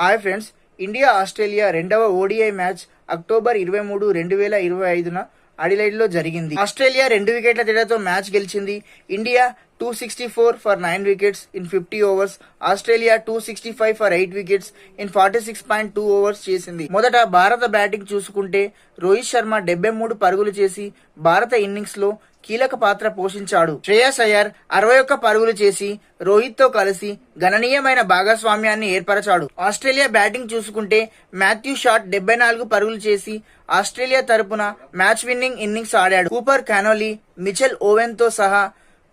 Hi friends, India Australia రెండవ ODI match October 23, 2025న అడిలైడ్లో జరిగింది. Australia 2 వికెట్ల తేడాతో మ్యాచ్ గెలిచింది. India 264 for 9 wickets in 50 overs, Australia 265 for 8 wickets in 46.2 overs చేసింది. మొదట భారత బ్యాటింగ్ చూసుకుంటే రోహిత్ శర్మ 73 పరుగులు చేసి భారత ఇన్నింగ్స్ లో కీలక పాత్ర పోషించాడు. శ్రేయస్ అయ్యర్ 61 పరుగులు చేసి రోహిత్ తో కలిసి గణనీయమైన భాగస్వామ్యాన్ని ఏర్పరచాడు. ఆస్ట్రేలియా బ్యాటింగ్ చూసుకుంటే మాథ్యూ షాట్ 74 పరుగులు చేసి ఆస్ట్రేలియా తరపున మ్యాచ్ విన్నింగ్ ఇన్నింగ్స్ ఆడాడు. కూపర్ కానోలీ, మిచెల్ ఓవెన్ తో సహా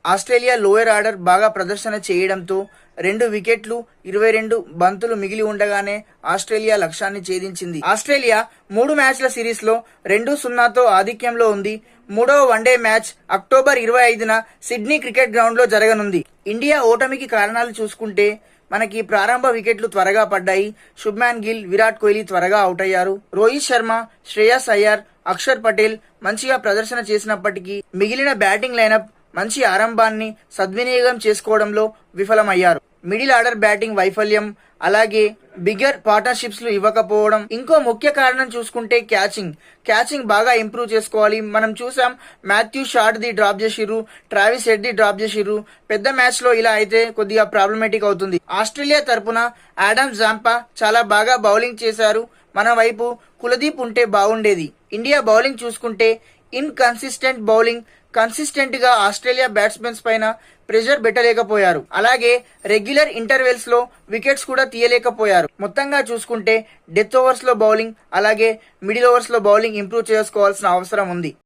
ఆస్ట్రేలియా లోయర్ ఆర్డర్ బాగా ప్రదర్శన చేయడంతో 2 వికెట్లు 22 బంతులు మిగిలి ఉండగానే ఆస్ట్రేలియా లక్ష్యాన్ని ఛేదించింది. ఆస్ట్రేలియా 3 మ్యాచ్ల సిరీస్ లో 2-0తో ఆధిక్యంలో ఉంది. మూడవ వన్డే మ్యాచ్ అక్టోబర్ 25న సిడ్నీ క్రికెట్ గ్రౌండ్ లో జరగనుంది. ఇండియా ఓటమికి కారణాలు చూసుకుంటే మనకి ప్రారంభ వికెట్లు త్వరగా పడ్డాయి. శుభ్మాన్ గిల్, విరాట్ కోహ్లీ త్వరగా అవుట్ అయ్యారు. రోహిత్ శర్మ, శ్రేయస్ అయ్యర్, అక్షర్ పటేల్ మంచిగా ప్రదర్శన చేసినప్పటికీ మిగిలిన బ్యాటింగ్ లైనప్ మంచి ఆరంభాన్ని సద్వినియోగం చేసుకోవడంలో విఫలమయ్యారు. మిడిల్ ఆర్డర్ బ్యాటింగ్ వైఫల్యం, అలాగే బిగ్గర్ పార్ట్నర్షిప్స్ లు ఇవ్వకపోవడం. ఇంకో ముఖ్య కారణం చూసుకుంటే క్యాచింగ్ బాగా ఇంప్రూవ్ చేసుకోవాలి. మనం చూసాం, మాథ్యూ షాట్ ది డ్రాప్ చేసిర్రు, ట్రావిస్ హెడ్ ది డ్రాప్ చేసిర్రు. పెద్ద మ్యాచ్ లో ఇలా అయితే కొద్దిగా ప్రాబ్లమేటిక్ అవుతుంది. ఆస్ట్రేలియా తరపున ఆడమ్ జాంపా చాలా బాగా బౌలింగ్ చేశారు. మన వైపు కులదీప్ ఉంటే బాగుండేది. ఇండియా బౌలింగ్ చూసుకుంటే ఇన్కన్సిస్టెంట్ బౌలింగ్, కన్సిస్టెంట్ గా ఆస్ట్రేలియా బ్యాట్స్మెన్స్ పైన ప్రెషర్ పెట్టలేకపోయారు. అలాగే రెగ్యులర్ ఇంటర్వెల్స్ లో వికెట్స్ కూడా తీయలేకపోయారు. మొత్తంగా చూసుకుంటే డెత్ ఓవర్స్ లో బౌలింగ్, అలాగే మిడిల్ ఓవర్స్ లో బౌలింగ్ ఇంప్రూవ్ చేసుకోవాల్సిన అవసరం ఉంది.